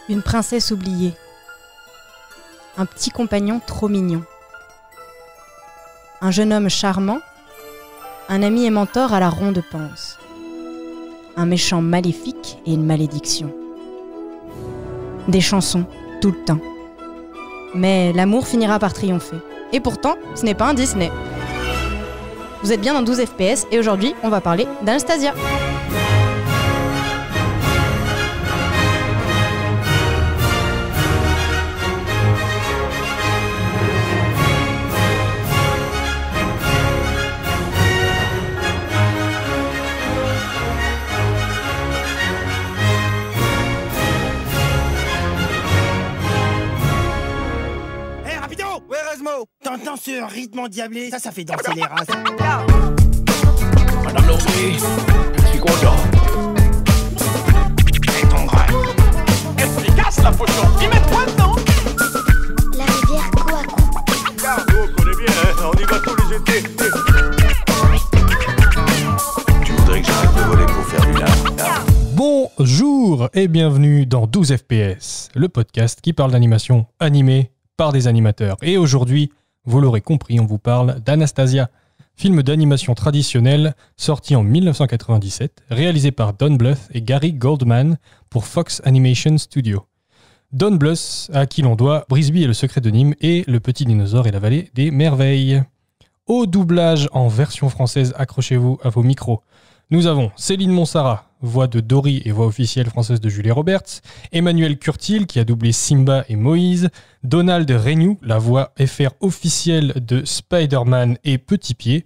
Une princesse oubliée. Un petit compagnon trop mignon. Un jeune homme charmant. Un ami et mentor à la ronde panse. Un méchant maléfique et une malédiction. Des chansons, tout le temps. Mais l'amour finira par triompher. Et pourtant, ce n'est pas un Disney. Vous êtes bien dans 12 FPS et aujourd'hui, on va parler d'Anastasia. T'entends ce rythme endiablé? Ça fait danser les races. Madame Lomé, je suis content. Et ton bras. Efficace la potion. Ils mettent quoi dedans? La rivière Coaco. On connaît bien, hein, on y va tous les étés. Tu voudrais que j'arrête de voler pour faire du lard? Bonjour et bienvenue dans 12 FPS, le podcast qui parle d'animation animée par des animateurs. Et aujourd'hui, vous l'aurez compris, on vous parle d'Anastasia, film d'animation traditionnel sorti en 1997, réalisé par Don Bluth et Gary Goldman pour Fox Animation Studio. Don Bluth, à qui l'on doit Brisby et le secret de Nîmes et Le petit dinosaure et la vallée des merveilles. Au doublage en version française, accrochez-vous à vos micros. Nous avons Céline Monsara, voix de Dory et voix officielle française de Julia Roberts, Emmanuel Curtil qui a doublé Simba et Moïse, Donald Renew, la voix FR officielle de Spider-Man et Petit Pied,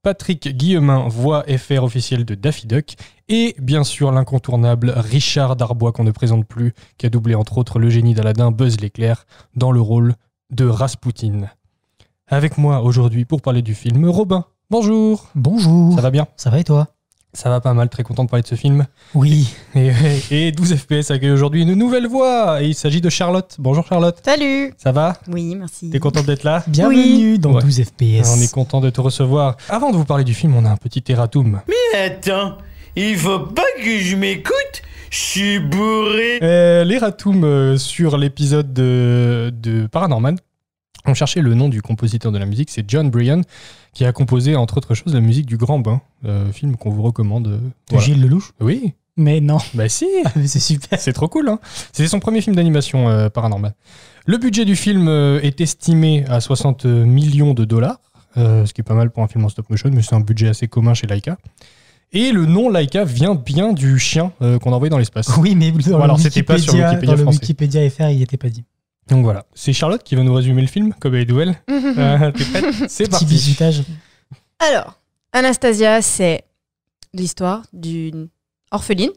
Patrick Guillemin, voix FR officielle de Daffy Duck, et bien sûr l'incontournable Richard Darbois qu'on ne présente plus, qui a doublé entre autres le génie d'Aladin Buzz l'éclair dans le rôle de Rasputin. Avec moi aujourd'hui pour parler du film, Robin. Bonjour. Bonjour. Ça va bien? Ça va et toi? Ça va pas mal, très content de parler de ce film. Oui. Et 12 FPS accueille aujourd'hui une nouvelle voix. Et il s'agit de Charlotte. Bonjour Charlotte. Salut. Ça va? Oui, merci. T'es contente d'être là? Bienvenue dans Ouais. 12 FPS. On est content de te recevoir. Avant de vous parler du film, on a un petit erratum. Attends, il faut pas que je m'écoute? Je suis bourré. L'erratum sur l'épisode de Paranorman. On cherchait le nom du compositeur de la musique, c'est John Bryan, qui a composé entre autres choses la musique du Grand Bain, film qu'on vous recommande. De Voilà. Gilles Lelouch? Oui, Mais non. bah si. C'est super. C'est trop cool, hein. C'était son premier film d'animation paranormal. Le budget du film est estimé à 60 millions de dollars, ce qui est pas mal pour un film en stop motion, mais c'est un budget assez commun chez Laika. Et le nom Laika vient bien du chien qu'on a envoyé dans l'espace. Oui, mais dans Alors, le c'était pas sur Wikipédia dans le français. Wikipédia FR, il n'y était pas dit. Donc voilà, c'est Charlotte qui va nous résumer le film, comme elle est douelle. T'es prête? C'est Petit parti. bisutage. Alors, Anastasia, c'est l'histoire d'une orpheline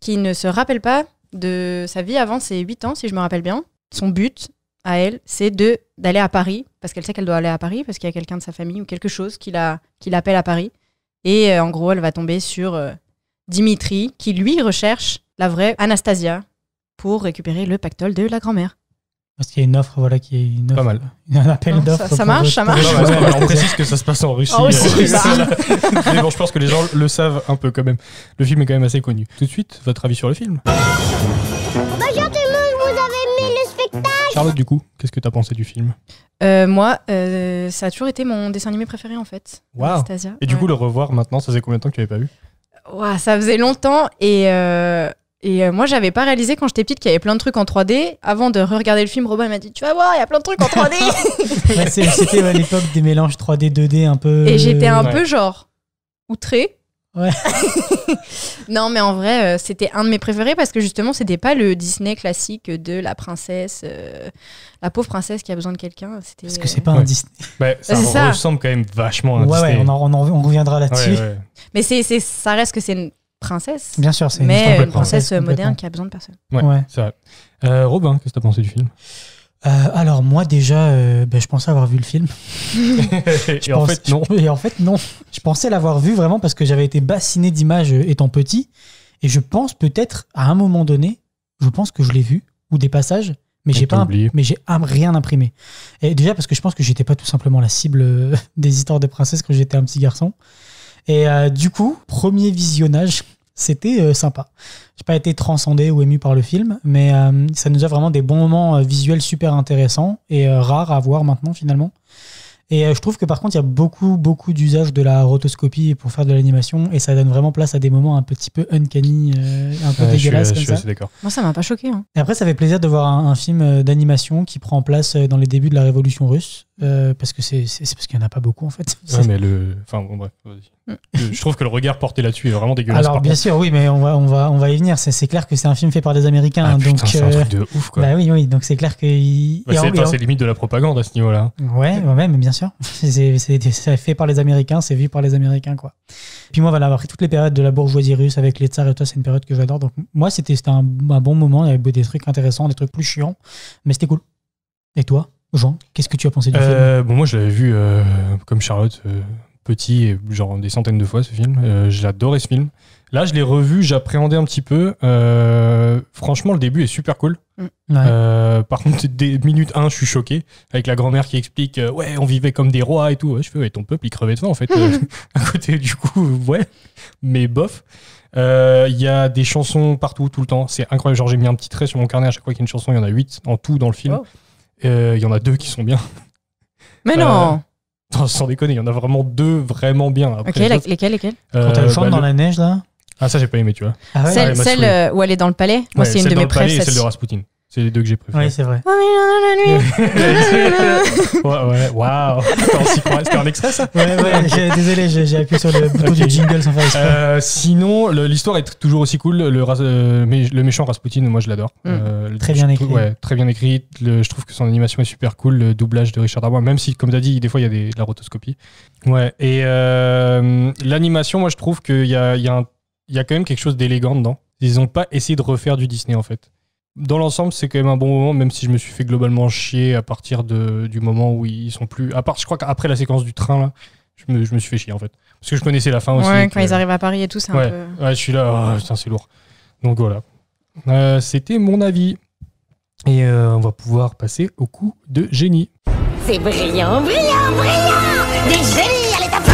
qui ne se rappelle pas de sa vie avant ses 8 ans, si je me rappelle bien. Son but, à elle, c'est d'aller à Paris, parce qu'elle sait qu'elle doit aller à Paris, parce qu'il y a quelqu'un de sa famille ou quelque chose qui l'appelle à Paris. Et en gros, elle va tomber sur Dimitri, qui lui recherche la vraie Anastasia pour récupérer le pactole de la grand-mère. Parce qu'il y a une offre, voilà, qui est une offre. Pas mal. Un appel Non, d'offres. ça marche, ça marche. Non, ouais, on précise que ça se passe en Russie. En Russie, Mais bon, je pense que les gens le savent un peu quand même. Le film est quand même assez connu. Tout de suite, votre avis sur le film? Bonjour tout le monde, vous avez aimé le spectacle? Charlotte, du coup, qu'est-ce que t'as pensé du film? Moi, ça a toujours été mon dessin animé préféré, en fait. Waouh. Anastasia. Et du Ouais. coup, le revoir maintenant, ça faisait combien de temps que tu l'avais pas vu? Ouah, ça faisait longtemps et moi j'avais pas réalisé quand j'étais petite qu'il y avait plein de trucs en 3D. Avant de re-regarder le film, Robin m'a dit tu vas voir, il y a plein de trucs en 3D. Ouais, c'était à l'époque des mélanges 3D, 2D un peu. Et j'étais un Ouais. peu genre outrée. Ouais. Non mais en vrai c'était un de mes préférés parce que justement c'était pas le Disney classique de la princesse, la pauvre princesse qui a besoin de quelqu'un. C'était, Parce que c'est pas Ouais. un Disney. Bah, ça C'est ça. ressemble quand même vachement à un Ouais, Disney. on reviendra là-dessus. Ouais, ouais. Mais ça reste que c'est une princesse. Bien sûr, c'est Mais histoire de une princesse complètement. moderne qui a besoin de personne. Ouais, Ouais. c'est vrai. Robin, qu'est-ce que t'as pensé du film? Alors moi déjà, je pensais avoir vu le film. Et en fait, non. Et en fait non. Je pensais l'avoir vu vraiment parce que j'avais été bassiné d'images étant petit. Et je pense peut-être à un moment donné, je pense que je l'ai vu ou des passages, mais On j'ai t'a pas, oublié. mais j'ai rien imprimé. Et déjà parce que je pense que j'étais pas tout simplement la cible des histoires de princesses quand j'étais un petit garçon. Et du coup, premier visionnage, c'était sympa. J'ai pas été transcendé ou ému par le film, mais ça nous a vraiment des bons moments visuels super intéressants et rares à voir maintenant finalement. Et je trouve que par contre, il y a beaucoup d'usage de la rotoscopie pour faire de l'animation et ça donne vraiment place à des moments un petit peu uncanny, un peu dégueulasses comme je suis ça. assez d'accord. Moi, ça m'a pas choqué. Hein. Et après, ça fait plaisir de voir un film d'animation qui prend place dans les débuts de la Révolution russe, parce que c'est parce qu'il n'y en a pas beaucoup en fait. Ouais, mais enfin, bon, bref, vas-y. Je trouve que le regard porté là-dessus est vraiment dégueulasse. Alors bien sûr, oui, mais on va y venir. C'est clair que c'est un film fait par des Américains, Ah, putain, donc c'est un truc de ouf, quoi. bah oui, donc c'est clair que C'est limite de la propagande à ce niveau-là. ouais, mais bien sûr, c'est fait par les Américains, c'est vu par les Américains, quoi. Puis moi, voilà, après toutes les périodes de la bourgeoisie russe avec les tsars et tout ça, c'est une période que j'adore. Donc moi, c'était un bon moment. Il y avait des trucs intéressants, des trucs plus chiants, mais c'était cool. Et toi, Jean, qu'est-ce que tu as pensé du film? Bon, moi, je l'avais vu comme Charlotte. Petit, et genre des centaines de fois ce film. J'ai adoré ce film. Là, je l'ai revu, j'appréhendais un petit peu. Franchement, le début est super cool. Ouais. Par contre, dès minute 1, je suis choqué. Avec la grand-mère qui explique ouais, on vivait comme des rois et tout. Ouais, je fais, ouais, ton peuple, il crevait de faim en fait. À côté, du coup, ouais. Mais bof. Il y a des chansons partout, tout le temps. C'est incroyable. Genre, j'ai mis un petit trait sur mon carnet à chaque fois qu'il y a une chanson. Il y en a 8 en tout dans le film. Wow. Il y en a 2 qui sont bien. Mais non. Non, sans déconner, il y en a vraiment 2 vraiment bien. Après, Ok, les autres, lesquels Quand elle chante dans la neige, là. Ah, ça, j'ai pas aimé, tu vois. Ah ouais. Celle, elle m'a celle, saoulé. où elle est dans le palais. Moi, Ouais, c'est une celle de dans mes le palais et préférées. celle de Rasputin. C'est les 2 que j'ai préférées. Oui, c'est vrai. Ouais, waouh. C'était un extrait, ça? Ouais, désolé, j'ai appuyé sur le bouton Ok. du jingle sans faire exprès. Sinon, l'histoire est toujours aussi cool. Le méchant Rasputin, moi, je l'adore. Très bien écrit. Ouais, très bien écrit. Je trouve que son animation est super cool. Le doublage de Richard Darbois, même si, comme tu as dit, des fois, il y a de la rotoscopie. Ouais. Et l'animation, moi, je trouve qu'il y a quand même quelque chose d'élégant dedans. Ils n'ont pas essayé de refaire du Disney, en fait. Dans l'ensemble, c'est quand même un bon moment, même si je me suis fait globalement chier à partir du moment où ils sont plus. À part, je crois qu'après la séquence du train, là, je me suis fait chier, en fait. Parce que je connaissais la fin aussi. Ouais, quand ils arrivent à Paris et tout, c'est un Ouais, peu. ouais, je suis là, oh, putain, c'est lourd. Donc voilà. C'était mon avis. Et on va pouvoir passer au coup de génie. C'est brillant, brillant, brillant. Des génies à l'état pur.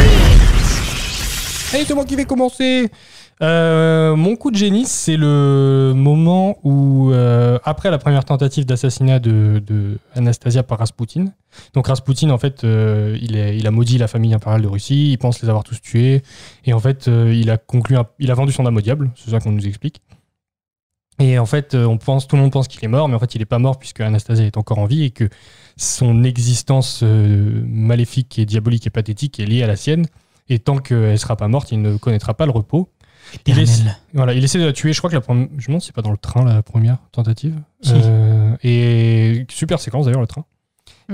Allez, c'est moi qui vais commencer. Mon coup de génie, c'est le moment où, après la première tentative d'assassinat de Anastasia par Rasputin, donc Rasputin, en fait, il a maudit la famille impériale de Russie, il pense les avoir tous tués, et en fait, il a vendu son âme au diable, c'est ça qu'on nous explique. Et en fait, tout le monde pense qu'il est mort, mais en fait, il n'est pas mort puisque Anastasia est encore en vie et que son existence maléfique et diabolique et pathétique est liée à la sienne. Et tant qu'elle ne sera pas morte, il ne connaîtra pas le repos. Il essaie de la tuer. Je crois que je me demande si c'est pas dans le train la première tentative. Si. Et super séquence d'ailleurs le train.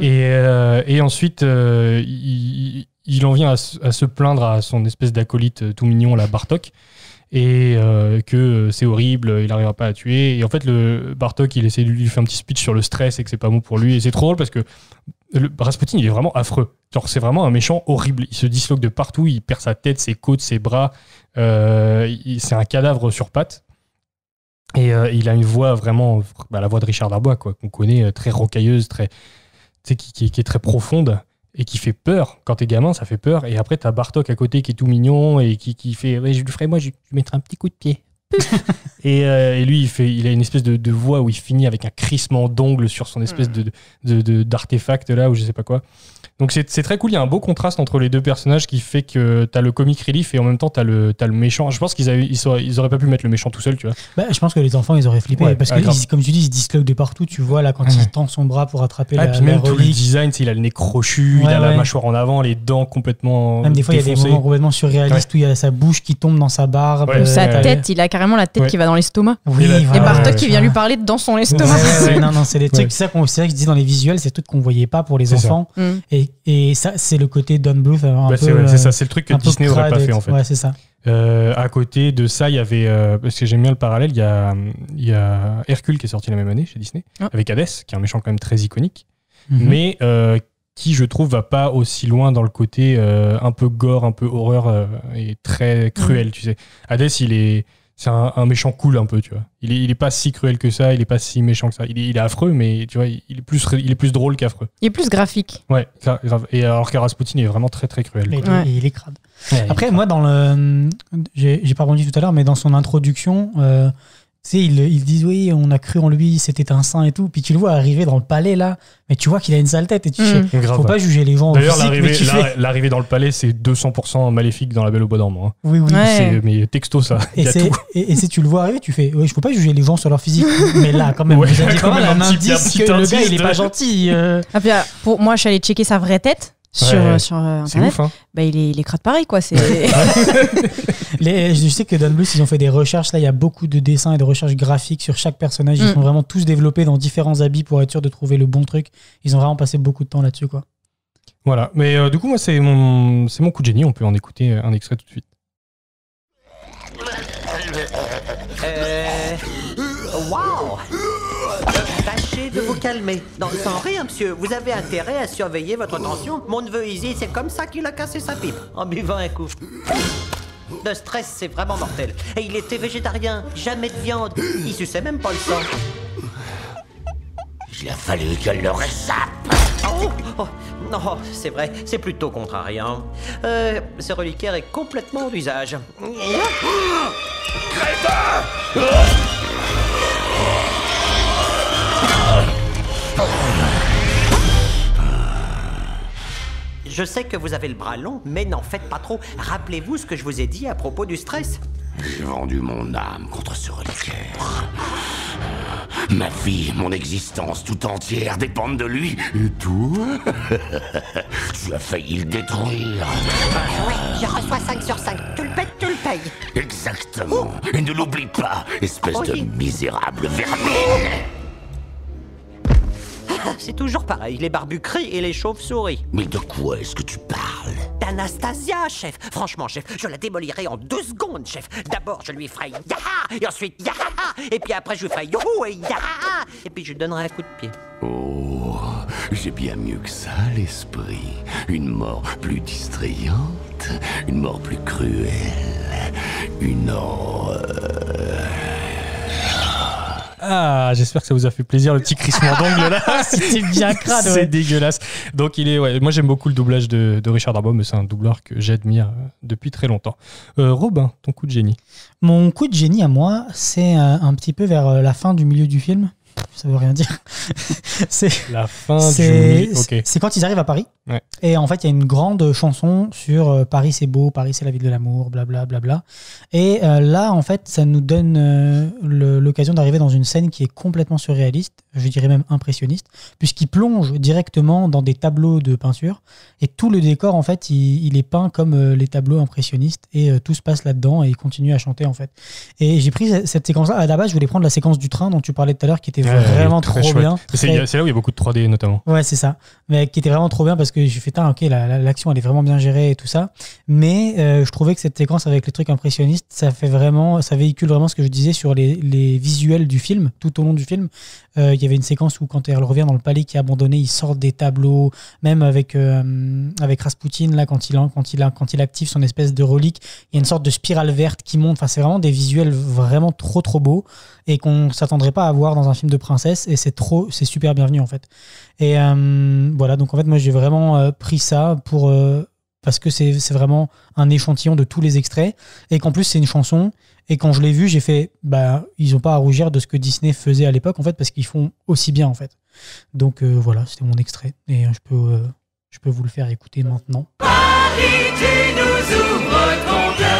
Et ensuite, il en vient à se plaindre à son espèce d'acolyte tout mignon, la Bartok, et que c'est horrible, il n'arrivera pas à tuer. Et en fait, le Bartok, il essaie de lui faire un petit speech sur le stress et que c'est pas bon pour lui. Et c'est trop drôle parce que Rasputin, il est vraiment affreux. Genre, c'est vraiment un méchant horrible. Il se disloque de partout, il perd sa tête, ses côtes, ses bras. C'est un cadavre sur pattes. Et il a une voix vraiment, la voix de Richard Darbois, quoi, qu'on connaît, très rocailleuse, qui est très profonde et qui fait peur. Quand t'es gamin, ça fait peur. Et après, t'as Bartok à côté qui est tout mignon et qui fait ouais, je lui ferai, moi, je lui mettrai un petit coup de pied. et lui, il a une espèce de voix où il finit avec un crissement d'ongles sur son espèce d'artefact là, ou je sais pas quoi. Donc c'est très cool, il y a un beau contraste entre les deux personnages qui fait que t'as le comic relief et en même temps t'as le méchant. Je pense qu'ils auraient pas pu mettre le méchant tout seul, tu vois. Je pense que les enfants, ils auraient flippé. Ouais, parce que, comme tu dis, ils se disloquent de partout. Tu vois, là, quand il tend son bras pour attraper la puis même tout le relique. design, il a le nez crochu, il a la mâchoire en avant, les dents complètement Même des fois, il y a des défoncées. moments complètement surréalistes où il y a sa bouche qui tombe dans sa barbe. Ouais, Sa tête, il a carrément la tête qui va dans l'estomac. Oui, Et Et Bartok qui vient lui parler dans son estomac. Non, c'est des trucs, c'est ça que je dis dans les visuels, c'est des trucs qu'on voyait pas pour les C'est enfants. Et ça, c'est le côté Don Bluth. C'est ça, c'est le truc que Disney aurait pas fait en fait. Ouais, c'est ça. À côté de ça, il y avait, parce que j'aime bien le parallèle, il y a Hercule qui est sorti la même année chez Disney, avec Hadès, qui est un méchant quand même très iconique, mais qui, je trouve, va pas aussi loin dans le côté un peu gore, un peu horreur et très cruel, tu sais. Hadès, c'est un méchant cool un peu, tu vois. Il est pas si cruel que ça, il est pas si méchant que ça. Il est affreux, mais tu vois, il est plus drôle qu'affreux. Il est plus graphique. Ouais, grave. Et alors que Rasputin est vraiment très très cruel. Mais quoi. il est crade. Ouais, Après, moi, dans le. J'ai pas rebondi tout à l'heure, mais dans son introduction, tu sais, ils disent oui, on a cru en lui, c'était un saint et tout. Puis tu le vois arriver dans le palais là, mais tu vois qu'il a une sale tête et tu sais, Grave. faut pas juger les gens. D'ailleurs, physique, mais tu fais- l'arrivée dans le palais, c'est 200% maléfique dans La Belle au Bois dormant. Hein. Oui, oui. Ouais. Mais texto ça. Il Et, y a c'est- tout. et si tu le vois arriver, tu fais ouais, je peux pas juger les gens sur leur physique, mais là quand même, Ouais, vous avez quand pas mal même un un petit indice que le indice gars il est de- pas gentil. Ah, puis, pour moi, je suis allée checker sa vraie tête sur Ouais. sur C'est internet. ouf, hein. Bah, il est crade pareil, quoi. C'est Je sais que Dan Bluth, ils ont fait des recherches. Là, il y a beaucoup de dessins et de recherches graphiques sur chaque personnage. Ils sont vraiment tous développés dans différents habits pour être sûr de trouver le bon truc. Ils ont vraiment passé beaucoup de temps là-dessus, quoi. Voilà. Mais du coup, moi, c'est mon coup de génie. On peut en écouter un extrait tout de suite. Waouh! Tâchez de vous calmer. Non, sans rien, monsieur. Vous avez intérêt à surveiller votre tension. Mon neveu Izzy, c'est comme ça qu'il a cassé sa pipe, en buvant un coup. Le stress, c'est vraiment mortel. Et il était végétarien, jamais de viande. Il suçait même pas le sang. Il a fallu qu'elle le ressape. Oh, non, c'est vrai, c'est plutôt contrariant. Ce reliquaire est complètement hors d'usage. Je sais que vous avez le bras long, mais n'en faites pas trop. Rappelez-vous ce que je vous ai dit à propos du stress. J'ai vendu mon âme contre ce reliquaire. Ma vie, mon existence tout entière dépendent de lui. Et toi, tu as failli le détruire. Ouais, je reçois 5 sur 5. Tu le pètes, tu le payes. Exactement. Et ne l'oublie pas, espèce Oui. de misérable vermine. C'est toujours pareil, les barbus crient et les chauves-souris. Mais de quoi est-ce que tu parles? D'Anastasia, chef. Franchement, chef, je la démolirai en 2 secondes, chef. D'abord, je lui ferai yaha, et ensuite yaha, et puis après, je lui ferai youhou et yaha, et puis je lui donnerai un coup de pied. Oh, j'ai bien mieux que ça, l'esprit. Une mort plus distrayante, une mort plus cruelle, une horreur. Ah, j'espère que ça vous a fait plaisir le petit crissement d'ongle là. C'était bien crade, C'est ouais. dégueulasse. Donc moi j'aime beaucoup le doublage de Richard Darbois, mais c'est un doubleur que j'admire depuis très longtemps. Robin, ton coup de génie. Mon coup de génie à moi, c'est un petit peu vers la fin du milieu du film. Ça veut rien dire. c'est La fin du c'est milieu. Ok. c'est quand ils arrivent à Paris. Ouais. Et en fait, il y a une grande chanson sur Paris c'est beau, Paris c'est la ville de l'amour, blabla, blabla. Et là, en fait, ça nous donne l'occasion d'arriver dans une scène qui est complètement surréaliste, je dirais même impressionniste, puisqu'il plonge directement dans des tableaux de peinture. Et tout le décor, en fait, il est peint comme les tableaux impressionnistes. Et tout se passe là-dedans et il continue à chanter, en fait. Et j'ai pris cette séquence-là. À la base, je voulais prendre la séquence du train dont tu parlais tout à l'heure, qui était vraiment très trop chouette. bien. C'est là où il y a beaucoup de 3D notamment. Ouais, c'est ça. Mais qui était vraiment trop bien parce que j'ai fait, ok, l'action elle est vraiment bien gérée et tout ça. Mais je trouvais que cette séquence avec les trucs impressionnistes, ça véhicule vraiment ce que je disais sur les visuels du film, tout au long du film. Il y avait une séquence où quand elle revient dans le palais qui est abandonné, ils sortent des tableaux, même avec Rasputin, là, quand il active son espèce de relique, il y a une sorte de spirale verte qui monte. Enfin, c'est vraiment des visuels vraiment trop trop beaux et qu'on s'attendrait pas à voir dans un film de princesse, et c'est super bienvenu en fait. Et voilà, donc en fait moi j'ai vraiment pris ça parce que c'est vraiment un échantillon de tous les extraits, et qu'en plus c'est une chanson, et quand je l'ai vu j'ai fait ils ont pas à rougir de ce que Disney faisait à l'époque en fait, parce qu'ils font aussi bien en fait. Donc voilà, c'était mon extrait, et je peux vous le faire écouter maintenant. Paris, tu nous ouvres ton cœur.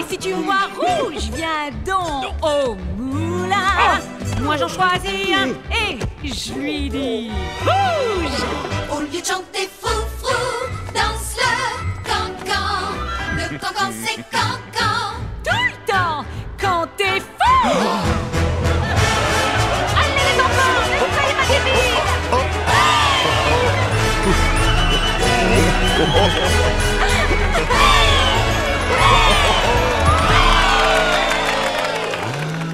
Et si tu vois rouge, viens donc au moulin. Moi j'en choisis un et je lui dis rouge. Au lieu de chanter frou-frou, danse le cancan. Le cancan c'est cancan. Tout le temps, quand t'es fou. Allez les enfants, ne soyez pas débiles.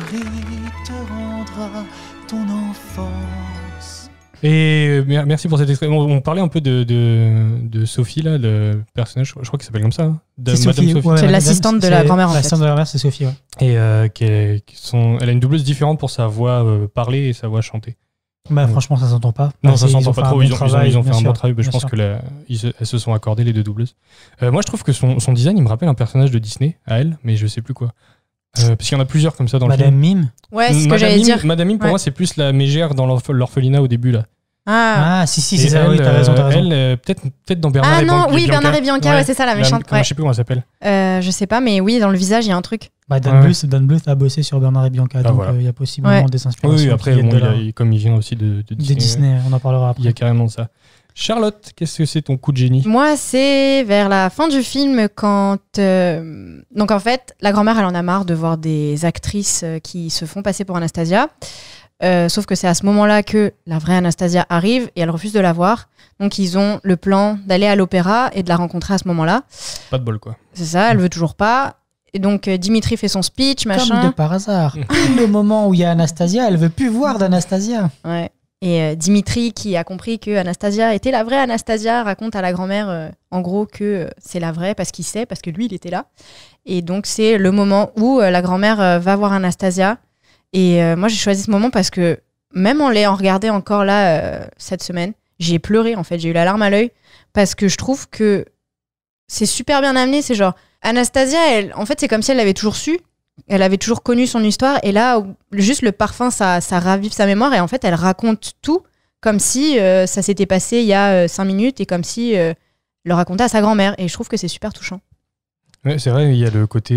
Paris te rendra ton enfance. Et merci pour cet extrait. On parlait un peu de Sophie, là, le personnage, je crois qu'il s'appelle comme ça. Hein, de C'est Madame Sophie. ouais, C'est Madame- l'assistante de la grand-mère, en fait. L'assistante de la grand-mère, c'est Sophie, ouais. Et elle a une doubleuse différente pour sa voie parler et sa voix chanter. Bah, franchement, ça s'entend pas. Non, Bah, ça ils s'entend ont pas fait un trop. bon Ils ont travail, fait un bien bon sûr, travail. Mais je bien pense sûr. elles se sont accordées, les deux doubleuses. Moi, je trouve que son design, il me rappelle un personnage de Disney, à elle, mais je sais plus quoi. Parce qu'il y en a plusieurs comme ça dans le Madame film. Mime. Ouais, c'est ce que Madame j'allais Mime- dire. Madame Mime, pour Ouais. moi, c'est plus la mégère dans l'orphelinat au début, là. Ah, Ah, si, Et c'est ça, elle, oui, t'as raison. Elle, peut-être dans Bernard ah et non, Bianca. oui, Bernard et Bianca, ouais, c'est ça, la méchante. Je Ouais. sais plus comment elle s'appelle. Je sais pas, mais oui, dans le visage, il y a un truc. Bah, Ouais. Dan Bluth a bossé sur Bernard et Bianca, donc voilà. il y a possiblement Ouais. des inspirations. Oui, après, qui viennent bon, de là. comme il vient aussi de De Disney, Disney, on en parlera il y a après. carrément ça. Charlotte, qu'est-ce que c'est ton coup de génie? Moi, c'est vers la fin du film quand... Donc en fait, la grand-mère, elle en a marre de voir des actrices qui se font passer pour Anastasia. Sauf que c'est à ce moment-là que la vraie Anastasia arrive et elle refuse de la voir. Donc ils ont le plan d'aller à l'opéra et de la rencontrer à ce moment-là. Pas de bol, quoi. C'est ça, elle veut toujours pas. Et donc Dimitri fait son speech, Comme machin. de par hasard. Le moment où il y a Anastasia, elle veut plus voir d'Anastasia. Ouais. Et Dimitri, qui a compris que Anastasia était la vraie Anastasia, raconte à la grand-mère, en gros, que c'est la vraie parce qu'il sait, parce que lui, il était là. Et donc, c'est le moment où la grand-mère va voir Anastasia. Et moi, j'ai choisi ce moment parce que, même en l'ayant regardé encore là, cette semaine, j'ai pleuré, en fait. J'ai eu la larme à l'œil parce que je trouve que c'est super bien amené. C'est genre, Anastasia, en fait, c'est comme si elle l'avait toujours su. Elle avait toujours connu son histoire et là, juste le parfum, ça ravive sa mémoire et en fait, elle raconte tout comme si ça s'était passé il y a 5 minutes et comme si elle le racontait à sa grand-mère. Et je trouve que c'est super touchant. Ouais, c'est vrai, il y a le côté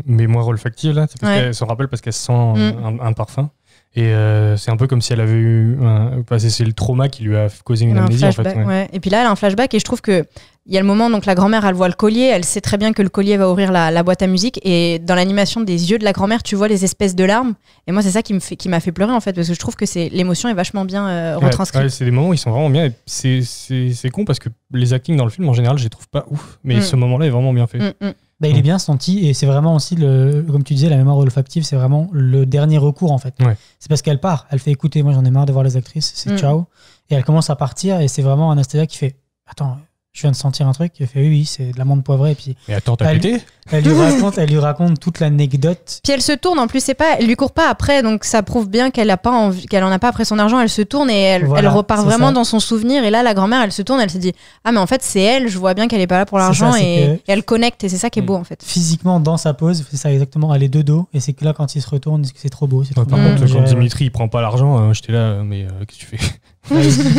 mémoire olfactive, là. C'est parce Ouais. qu'elle se rappelle parce qu'elle sent un parfum. Et c'est un peu comme si elle avait eu c'est le trauma qui lui a causé une Elle a un amnésie, en fait. flashback, Ouais. ouais. Et puis là, elle a un flashback et je trouve que il y a le moment, donc la grand-mère, elle voit le collier, elle sait très bien que le collier va ouvrir la boîte à musique et dans l'animation des yeux de la grand-mère, tu vois les espèces de larmes. Et moi, c'est ça qui m'a fait pleurer en fait parce que je trouve que l'émotion est vachement bien retranscrite. Ouais, c'est des moments où ils sont vraiment bien. Et c'est con parce que les actings dans le film, en général, je les trouve pas ouf. Mais ce moment-là est vraiment bien fait. Bah, il est bien senti et c'est vraiment aussi, comme tu disais, la mémoire olfactive, c'est vraiment le dernier recours en fait. Ouais. C'est parce qu'elle part, elle fait écouter, moi j'en ai marre de voir les actrices, c'est ciao. Et elle commence à partir et c'est vraiment Anastasia qui fait attends, je viens de sentir un truc. Elle fait oui, c'est de l'amande poivrée. Et puis Mais attends, t'as pété? elle lui raconte toute l'anecdote. Puis elle se tourne, en plus, elle lui court pas après, donc ça prouve bien qu'elle en a pas après son argent. Elle se tourne et elle repart vraiment ça. dans son souvenir. Et là, la grand-mère, elle se tourne, elle se dit ah, mais en fait, c'est elle, je vois bien qu'elle est pas là pour C'est l'argent ça, c'est et que- elle connecte. Et c'est ça qui est beau, en fait. Physiquement, dans sa pose, c'est ça exactement, elle est de dos. Et c'est que là, quand il se retourne, c'est trop beau. C'est trop Par beau. contre, quand Ouais. Dimitri il prend pas l'argent, j'étais là, mais qu'est-ce que tu fais?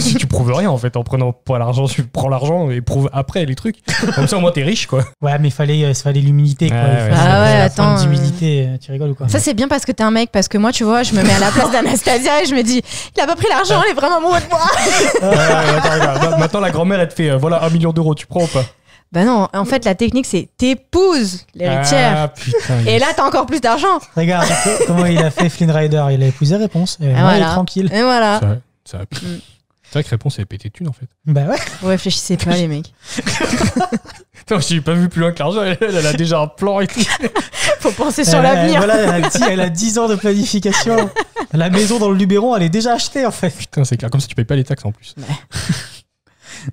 Si tu prouves rien en fait, en prenant pas l'argent, tu prends l'argent et prouves après les trucs. Comme ça, au moins t'es riche, quoi. Ouais, mais il fallait l'humilité. Quoi. Ouais, Il ouais, fallait Ah ouais, la forme attends, d'humilité. Tu rigoles ou quoi? Ça, c'est bien parce que t'es un mec, parce que moi, tu vois, je me mets à la place d'Anastasia et je me dis il a pas pris l'argent, elle est vraiment amoureux de moi. Attends, regarde. Maintenant, la grand-mère, elle te fait voilà 1 million d'euros, tu prends ou pas? Bah non, en fait, la technique, c'est t'épouses l'héritière. Ah putain. Et là, t'as encore plus d'argent. Regarde comment il a fait Flynn Rider. Il a épousé Réponse. Et voilà. il est tranquille. Et voilà. Ça a pris. C'est vrai que Réponse, elle pété de thunes en fait. Bah ouais. Vous réfléchissez pas, les mecs. Attends, j'ai pas vu plus loin que l'argent, elle a déjà un plan et tout. Faut penser sur l'avenir. Voilà, elle a 10 ans de planification. La maison dans le Luberon, elle est déjà achetée en fait. Putain, c'est clair. Comme ça, tu payes pas les taxes en plus.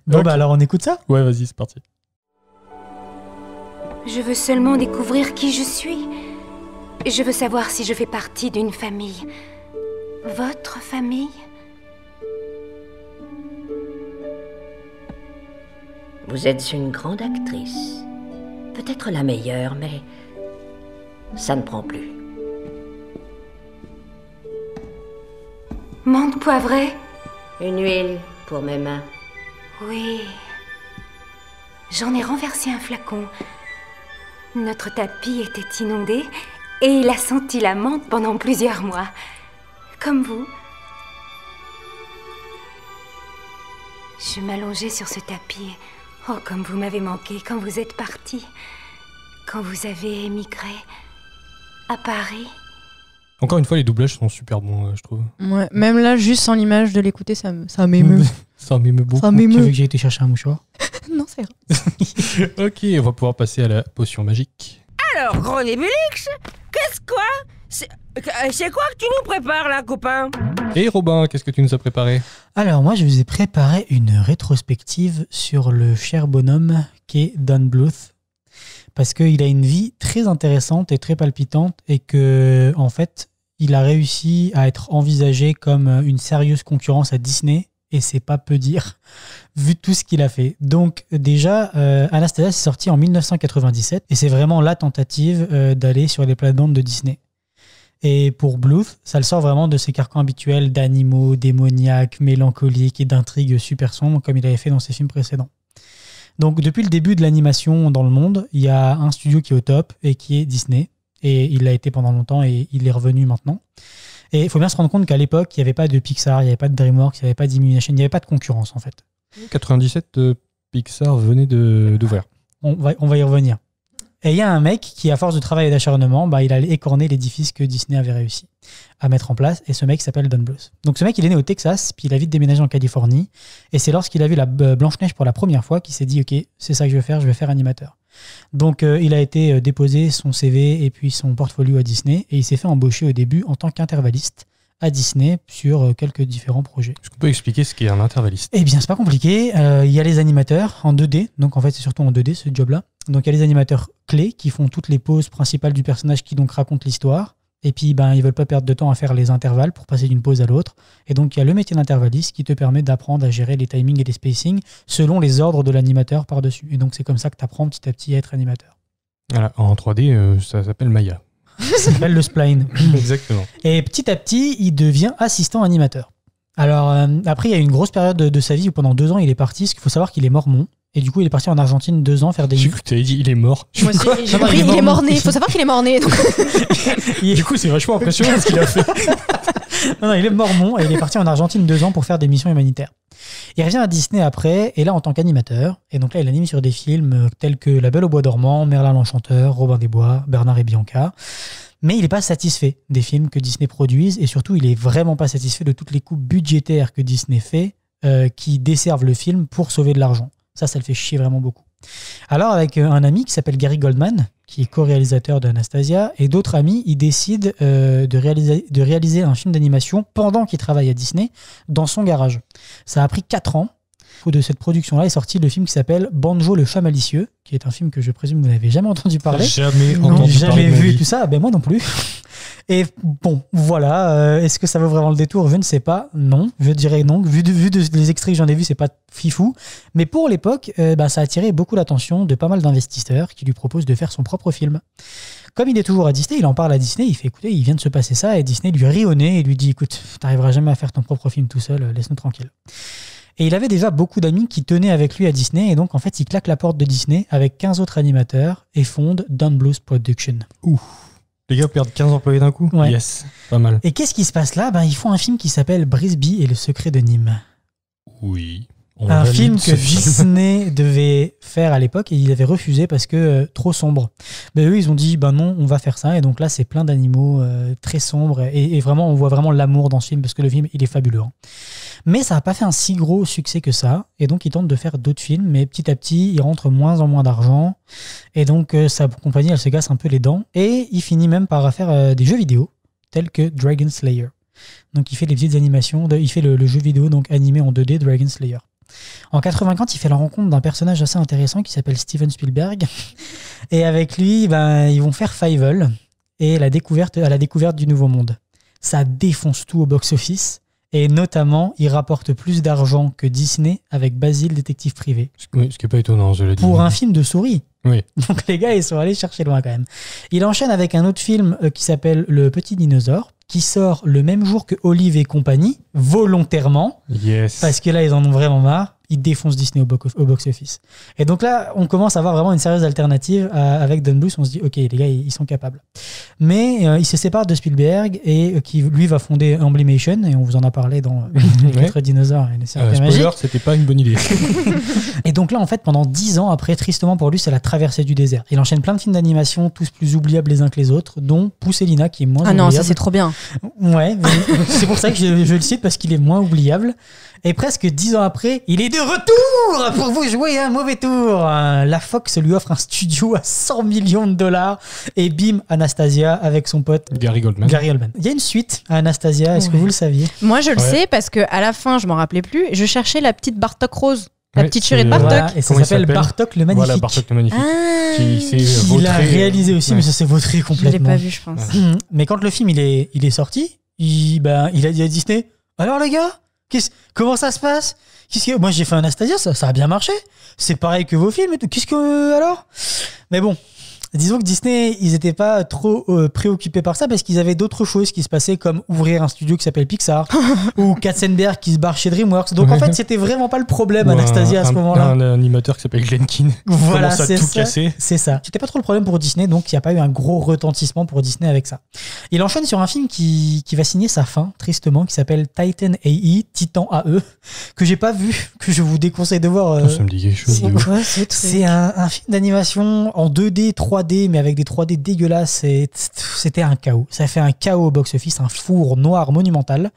Bon, Ok. bah alors on écoute ça. Ouais, vas-y, c'est parti. Je veux seulement découvrir qui je suis. Je veux savoir si je fais partie d'une famille. Votre famille? Vous êtes une grande actrice. Peut-être la meilleure, mais ça ne prend plus. Menthe poivrée? Une huile pour mes mains. Oui. J'en ai renversé un flacon. Notre tapis était inondé et il a senti la menthe pendant plusieurs mois. Comme vous. Je m'allongeais sur ce tapis. Oh, comme vous m'avez manqué quand vous êtes parti. Quand vous avez émigré à Paris. Encore une fois, les doublages sont super bons, je trouve. Ouais, même là, juste sans l'image de l'écouter, ça m'émeut. Ça m'émeut beaucoup. Ça Tu m'émeut. veux que j'ai été chercher un mouchoir? Non, c'est vrai. Ok, on va pouvoir passer à la potion magique. Alors, gros Nébulix, qu'est-ce quoi? C'est quoi que tu nous prépares là, copain? Et Robin, qu'est-ce que tu nous as préparé? Alors moi, je vous ai préparé une rétrospective sur le cher bonhomme qu'est Don Bluth, parce qu'il a une vie très intéressante et très palpitante, et que en fait, il a réussi à être envisagé comme une sérieuse concurrence à Disney, et c'est pas peu dire, vu tout ce qu'il a fait. Donc déjà, Anastasia c'est sorti en 1997, et c'est vraiment la tentative d'aller sur les plates-bandes de Disney. Et pour Bluth, ça le sort vraiment de ses carcans habituels d'animaux, démoniaques, mélancoliques et d'intrigues super sombres, comme il avait fait dans ses films précédents. Donc depuis le début de l'animation dans le monde, il y a un studio qui est au top et qui est Disney. Et il l'a été pendant longtemps et il est revenu maintenant. Et il faut bien se rendre compte qu'à l'époque, il n'y avait pas de Pixar, il n'y avait pas de DreamWorks, il n'y avait pas d'Illumination, il n'y avait pas de concurrence en fait. 97, Pixar venait d'ouvrir. On va y revenir. Et il y a un mec qui, à force de travail et d'acharnement, il allait écorner l'édifice que Disney avait réussi à mettre en place. Et ce mec s'appelle Don Bluth. Donc ce mec, il est né au Texas, puis il a vite déménagé en Californie. Et c'est lorsqu'il a vu la Blanche-Neige pour la première fois qu'il s'est dit « Ok, c'est ça que je vais faire animateur ». Donc il a été déposé son CV et puis son portfolio à Disney. Et il s'est fait embaucher au début en tant qu'intervalliste à Disney sur quelques différents projets. Est-ce qu'on peut expliquer ce qu'est un intervalliste? Eh bien, c'est pas compliqué. Il y a les animateurs en 2D. Donc en fait, c'est surtout en 2D ce job-là. Donc il y a les animateurs clés qui font toutes les poses principales du personnage qui donc racontent l'histoire. Et puis ils veulent pas perdre de temps à faire les intervalles pour passer d'une pose à l'autre. Et donc il y a le métier d'intervalliste qui te permet d'apprendre à gérer les timings et les spacings selon les ordres de l'animateur par-dessus. Et donc c'est comme ça que tu apprends petit à petit à être animateur. Voilà, en 3D, ça s'appelle Maya. Ça s'appelle le spline. Exactement. Et petit à petit, il devient assistant animateur. Alors après, il y a eu une grosse période de sa vie où pendant 2 ans, il est parti. Parce qu'il faut savoir qu'il est mormon. Et du coup, il est parti en Argentine 2 ans faire des... J'ai cru que tu avais dit il est mort. Moi aussi, j'ai compris, il est mort-né. Il faut savoir qu'il est mort-né. Donc... Du coup, c'est vachement impressionnant ce qu'il a fait. Non, il est mormon et il est parti en Argentine 2 ans pour faire des missions humanitaires. Il revient à Disney après, et là en tant qu'animateur. Et donc là, il anime sur des films tels que La Belle au Bois dormant, Merlin l'Enchanteur, Robin des Bois, Bernard et Bianca. Mais il n'est pas satisfait des films que Disney produise, et surtout, il est vraiment pas satisfait de toutes les coupes budgétaires que Disney fait qui desservent le film pour sauver de l'argent. Ça le fait chier vraiment beaucoup. Alors, avec un ami qui s'appelle Gary Goldman, qui est co-réalisateur d'Anastasia, et d'autres amis, ils décident de réaliser un film d'animation pendant qu'il travaille à Disney, dans son garage. Ça a pris 4 ans. Au bout de cette production-là est sorti le film qui s'appelle Banjo le chat malicieux, qui est un film que je présume que vous n'avez jamais entendu parler. Jamais entendu parler. Jamais vu tout ça. Ben moi non plus. Et bon, voilà. Est-ce que ça vaut vraiment le détour? Je ne sais pas. Non, je dirais non. Vu les extraits que j'en ai vus, c'est pas fifou. Mais pour l'époque, ça a attiré beaucoup l'attention de pas mal d'investisseurs qui lui proposent de faire son propre film. Comme il est toujours à Disney, il en parle à Disney, il fait écoutez, il vient de se passer ça, et Disney lui rit au nez et lui dit écoute, t'arriveras jamais à faire ton propre film tout seul, laisse-nous tranquille. Et il avait déjà beaucoup d'amis qui tenaient avec lui à Disney, et donc en fait il claque la porte de Disney avec 15 autres animateurs et fonde Don Bluth Production. Ouh. Les gars perdent 15 employés d'un coup? Ouais. Yes, pas mal. Et qu'est-ce qui se passe là? Ils font un film qui s'appelle Brisby et le secret de Nîmes. Oui. Un film que Disney devait faire à l'époque et il avait refusé parce que trop sombre. Mais eux, ils ont dit non, on va faire ça. Et donc là, c'est plein d'animaux très sombres et vraiment, on voit vraiment l'amour dans ce film parce que le film, il est fabuleux. Mais ça n'a pas fait un si gros succès que ça. Et donc, ils tentent de faire d'autres films, mais petit à petit, ils rentrent moins en moins d'argent. Et donc, sa compagnie, elle se casse un peu les dents. Et il finit même par faire des jeux vidéo tels que Dragon Slayer. Donc, il fait les petites animations. Il fait le jeu vidéo donc animé en 2D Dragon Slayer. En 84, il fait la rencontre d'un personnage assez intéressant qui s'appelle Steven Spielberg. Et avec lui, ils vont faire Fievel et à la découverte du Nouveau Monde. Ça défonce tout au box-office. Et notamment, il rapporte plus d'argent que Disney avec Basile, détective privé. Oui, ce qui n'est pas étonnant, je l'ai dit. Pour un film de souris. Oui. Donc les gars, ils sont allés chercher loin quand même. Il enchaîne avec un autre film qui s'appelle Le Petit Dinosaure, qui sort le même jour que Olive et compagnie, volontairement. Yes. Parce que là, ils en ont vraiment marre. Ils défoncent Disney au box-office. Et donc là, on commence à avoir vraiment une sérieuse alternative avec Don Bluth. On se dit, ok, les gars, ils sont capables. Mais il se sépare de Spielberg et qui, lui, va fonder Emblemation. Et on vous en a parlé dans Les 4 dinosaures et les cirques magiques. Spoiler, c'était pas une bonne idée. Et donc là, en fait, pendant 10 ans après, tristement pour lui, c'est la traversée du désert. Il enchaîne plein de films d'animation, tous plus oubliables les uns que les autres, dont Pousselina, qui est moins oubliable. Ah non, ça c'est trop bien. Ouais, mais c'est pour ça que je le cite parce qu'il est moins oubliable. Et presque 10 ans après, il est de retour pour vous jouer un mauvais tour. La Fox lui offre un studio à 100 millions de dollars et bim, Anastasia avec son pote Gary Oldman. Il y a une suite à Anastasia, est-ce que vous le saviez? Moi, je le sais parce qu'à la fin, je m'en rappelais plus. Je cherchais la petite Bartok rose. La petite chérie de Bartok. Voilà, et ça s'appelle Bartok le Magnifique. Voilà, Bartok le Magnifique. Qui s'est Il vautré, l'a réalisé aussi, mais ça s'est vautré complètement. Je l'ai pas vu, je pense. Mais quand le film il est sorti, il a dit à Disney, alors les gars, comment ça se passe? Moi j'ai fait Anastasia, ça a bien marché. C'est pareil que vos films et tout. Qu'est-ce que alors? Mais bon. Disons que Disney, ils n'étaient pas trop préoccupés par ça parce qu'ils avaient d'autres choses qui se passaient comme ouvrir un studio qui s'appelle Pixar ou Katzenberg qui se barre chez DreamWorks. Donc en fait, c'était vraiment pas le problème, Ou Anastasia, à ce moment-là. Un animateur qui s'appelle Glen Keane. Voilà, commence à tout casser. C'est ça. C'était pas trop le problème pour Disney, donc il n'y a pas eu un gros retentissement pour Disney avec ça. Il enchaîne sur un film qui va signer sa fin, tristement, qui s'appelle Titan AE, Titan AE, que j'ai pas vu, que je vous déconseille de voir. Ça me dit quelque chose. C'est un film d'animation en 2D, 3D, mais avec des 3D dégueulasses. C'était un chaos. Ça a fait un chaos au box-office, un four noir monumental.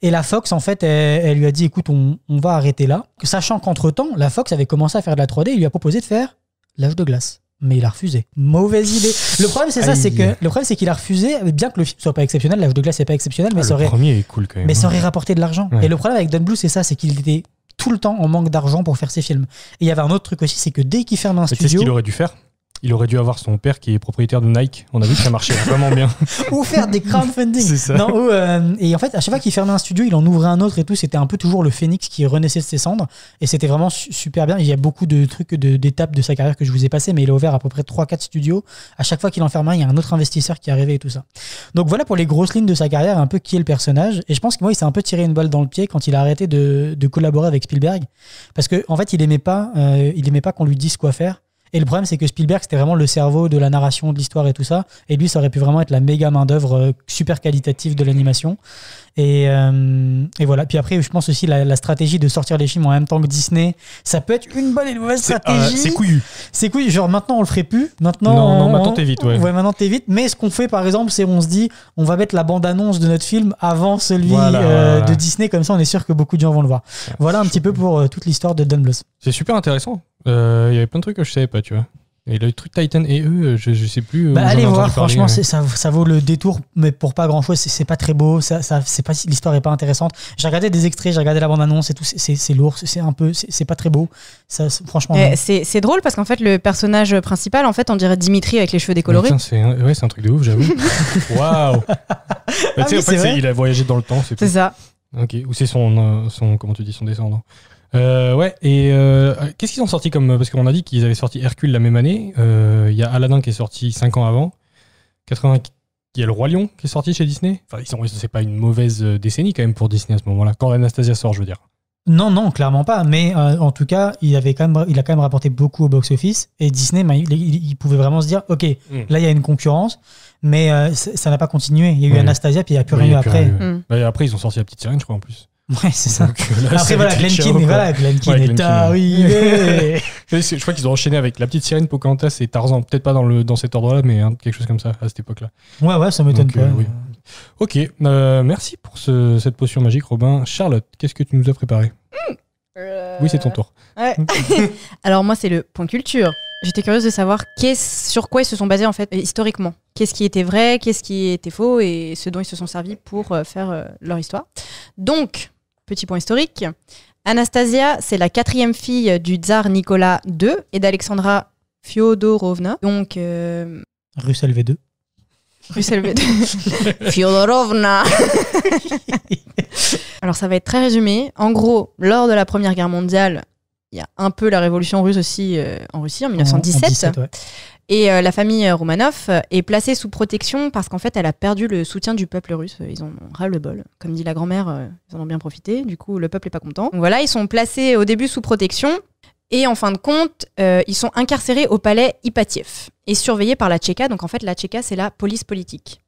Et la Fox, en fait, elle lui a dit, écoute, on va arrêter là. Sachant qu'entre-temps, la Fox avait commencé à faire de la 3D, il lui a proposé de faire L'Âge de glace. Mais il a refusé. Mauvaise idée. Le problème, c'est ça, le problème, c'est qu'il a refusé, bien que le film soit pas exceptionnel, L'Âge de glace c'est pas exceptionnel, mais le premier est cool quand même. Mais ça aurait rapporté de l'argent. Ouais. Et le problème avec Don Bluth, c'est ça, c'est qu'il était tout le temps en manque d'argent pour faire ses films. Et il y avait un autre truc aussi, c'est que dès qu'il ferme un studio... Tu sais ce qu'il aurait dû faire ? Il aurait dû avoir son père qui est propriétaire de Nike. On a vu que ça marchait vraiment bien. Ou faire des crowdfunding. C'est ça. Non, et en fait, à chaque fois qu'il fermait un studio, il en ouvrait un autre et tout. C'était un peu toujours le phénix qui renaissait de ses cendres. Et c'était vraiment super bien. Il y a beaucoup de trucs, d'étapes de sa carrière que je vous ai passé, mais il a ouvert à peu près 3-4 studios. À chaque fois qu'il en ferme un, il y a un autre investisseur qui arrivait et tout ça. Donc voilà pour les grosses lignes de sa carrière, un peu qui est le personnage. Et je pense que moi, il s'est un peu tiré une balle dans le pied quand il a arrêté de collaborer avec Spielberg. Parce qu'en fait, il aimait pas qu'on lui dise quoi faire. Et le problème, c'est que Spielberg, c'était vraiment le cerveau de la narration, de l'histoire et tout ça. Et lui, ça aurait pu vraiment être la méga main-d'œuvre super qualitative de l'animation. Et voilà. Puis après, je pense aussi la stratégie de sortir les films en même temps que Disney, ça peut être une bonne et une mauvaise stratégie. C'est couillu. C'est couillu. Genre maintenant, on le ferait plus. Maintenant, non, maintenant t'évites. Ouais, maintenant t'évites. Mais ce qu'on fait, par exemple, c'est on se dit, on va mettre la bande-annonce de notre film avant celui de Disney. Comme ça, on est sûr que beaucoup de gens vont le voir. Voilà un petit peu pour toute l'histoire de Don Bluth. C'est super intéressant. Il y avait plein de trucs que je savais pas, tu vois. Et le truc Titan et eux, je sais plus. Allez voir, franchement, ça vaut le détour, mais pour pas grand chose. C'est pas très beau, l'histoire est pas intéressante. J'ai regardé des extraits, j'ai regardé la bande-annonce et tout, c'est lourd, c'est pas très beau. Ça, franchement. C'est drôle parce qu'en fait, le personnage principal, en fait, on dirait Dimitri avec les cheveux décolorés. Putain, c'est un truc de ouf, j'avoue. Waouh! En fait, il a voyagé dans le temps, c'est ça. Ok, ou c'est son comment tu dis, son descendant. Qu'est-ce qu'ils ont sorti comme... Parce qu'on a dit qu'ils avaient sorti Hercule la même année. Il y a Aladdin qui est sorti 5 ans avant. 80, il y a Le Roi Lion qui est sorti chez Disney. Enfin, c'est pas une mauvaise décennie quand même pour Disney à ce moment-là. Quand Anastasia sort, je veux dire. Non, clairement pas. Mais en tout cas, il a quand même rapporté beaucoup au box-office. Et Disney, il pouvait vraiment se dire, ok, là, il y a une concurrence. Mais ça n'a pas continué. Il y a eu Anastasia, puis il n'y a plus rien eu après. Après, ils ont sorti La Petite Sirène, je crois, en plus. Ouais, c'est ça. Donc, là, après, voilà, Glen Keane est arrivé. Je crois qu'ils ont enchaîné avec La Petite Sirène, Pocahontas et Tarzan. Peut-être pas dans cet ordre-là, mais quelque chose comme ça à cette époque-là. Ouais, ça m'étonne pas. Oui. Ok, merci pour cette potion magique, Robin. Charlotte, qu'est-ce que tu nous as préparé? Oui, c'est ton tour. Ouais. Alors moi, c'est le point culture. J'étais curieuse de savoir sur quoi ils se sont basés en fait historiquement. Qu'est-ce qui était vrai, qu'est-ce qui était faux et ce dont ils se sont servis pour faire leur histoire. Donc, petit point historique. Anastasia, c'est la 4e fille du tsar Nicolas II et d'Alexandra Fyodorovna. Donc, Russe LV2. Fyodorovna. Alors, ça va être très résumé. En gros, lors de la Première Guerre mondiale, il y a un peu la révolution russe aussi en Russie en 1917. En 17, ouais. Et la famille Romanov est placée sous protection parce qu'en fait, elle a perdu le soutien du peuple russe. Ils en ont ras-le-bol. Comme dit la grand-mère, ils en ont bien profité. Du coup, le peuple n'est pas content. Donc voilà, ils sont placés au début sous protection. Et en fin de compte, ils sont incarcérés au palais Ipatiev et surveillés par la Tchéka. Donc en fait, la Tchéka, c'est la police politique.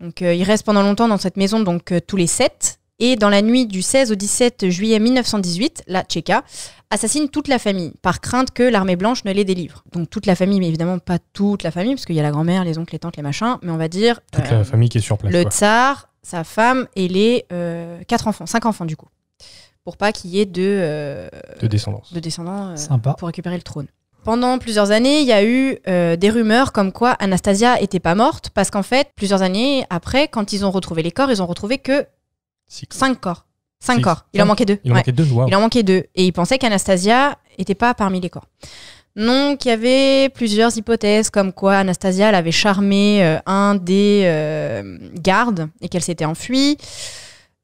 Donc ils restent pendant longtemps dans cette maison, donc tous les 7. Et dans la nuit du 16 au 17 juillet 1918, la Tchéka assassine toute la famille, par crainte que l'armée blanche ne les délivre. Donc toute la famille, mais évidemment pas toute la famille, parce qu'il y a la grand-mère, les oncles, les tantes, les machins, mais on va dire... Toute la famille qui est sur place. Le tsar, sa femme et les 5 enfants du coup, pour pas qu'il y ait de descendants Sympa. pour récupérer le trône. Pendant plusieurs années, il y a eu des rumeurs comme quoi Anastasia était pas morte, parce qu'en fait, plusieurs années après, quand ils ont retrouvé les corps, ils ont retrouvé que 5 corps. 5 corps. Il en manquait 2. Il en manquait 2, waouh. Il en manquait 2. Et ils pensaient qu'Anastasia était pas parmi les corps. Donc, il y avait plusieurs hypothèses comme quoi Anastasia elle avait charmé un des gardes et qu'elle s'était enfuie.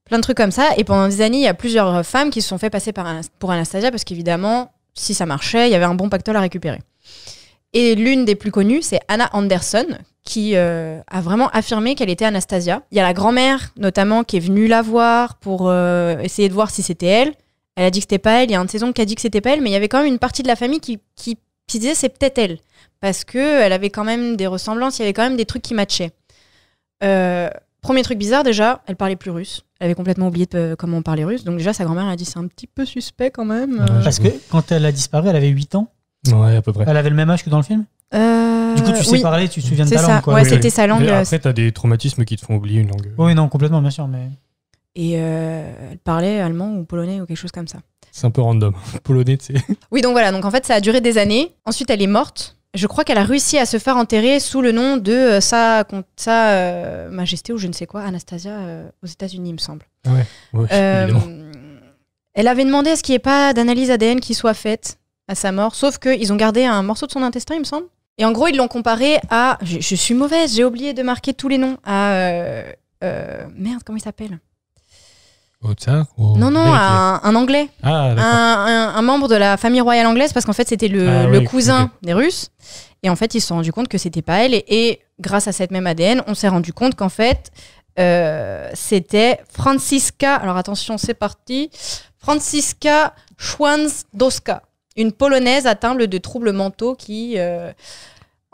Plein de trucs comme ça. Et pendant des années, il y a plusieurs femmes qui se sont fait passer pour Anastasia parce qu'évidemment, si ça marchait, il y avait un bon pactole à récupérer. Et l'une des plus connues, c'est Anna Anderson, qui a vraiment affirmé qu'elle était Anastasia. Il y a la grand-mère, notamment, qui est venue la voir pour essayer de voir si c'était elle. Elle a dit que c'était pas elle. Il y a un de ses oncles qui a dit que c'était pas elle, mais il y avait quand même une partie de la famille qui disait c'est peut-être elle. Parce qu'elle avait quand même des ressemblances, il y avait quand même des trucs qui matchaient. Premier truc bizarre, déjà, elle parlait plus russe. Elle avait complètement oublié comment on parlait russe. Donc déjà, sa grand-mère a dit c'est un petit peu suspect quand même. Parce que quand elle a disparu, elle avait 8 ans. Ouais, à peu près. Elle avait le même âge que dans le film. Du coup, tu sais oui. parler, tu te souviens de C'est ta ça. langue. Quoi. Ouais, Oui, c'était sa langue. Mais après, t'as des traumatismes qui te font oublier une langue. oui, non, complètement, bien sûr. Mais... Et elle parlait allemand ou polonais ou quelque chose comme ça. C'est un peu random. Polonais, tu sais. Oui, donc voilà. Donc en fait, ça a duré des années. Ensuite, elle est morte. Je crois qu'elle a réussi à se faire enterrer sous le nom de sa majesté ou je ne sais quoi, Anastasia, aux États-Unis, il me semble. Ouais, évidemment. Elle avait demandé à ce qu'il n'y ait pas d'analyse ADN qui soit faite à sa mort, sauf qu'ils ont gardé un morceau de son intestin, il me semble. Et en gros, ils l'ont comparé à... Je suis mauvaise, j'ai oublié de marquer tous les noms. À... merde, comment il s'appelle ? Au tsar Non, un Anglais. Ah, d'accord. Un membre de la famille royale anglaise, parce qu'en fait, c'était le cousin des Russes. Et en fait, ils se sont rendus compte que c'était pas elle. Et grâce à cette même ADN, on s'est rendu compte qu'en fait, c'était Franziska... Alors attention, c'est parti. Franziska Schwanzdowska, une Polonaise atteinte de troubles mentaux qui...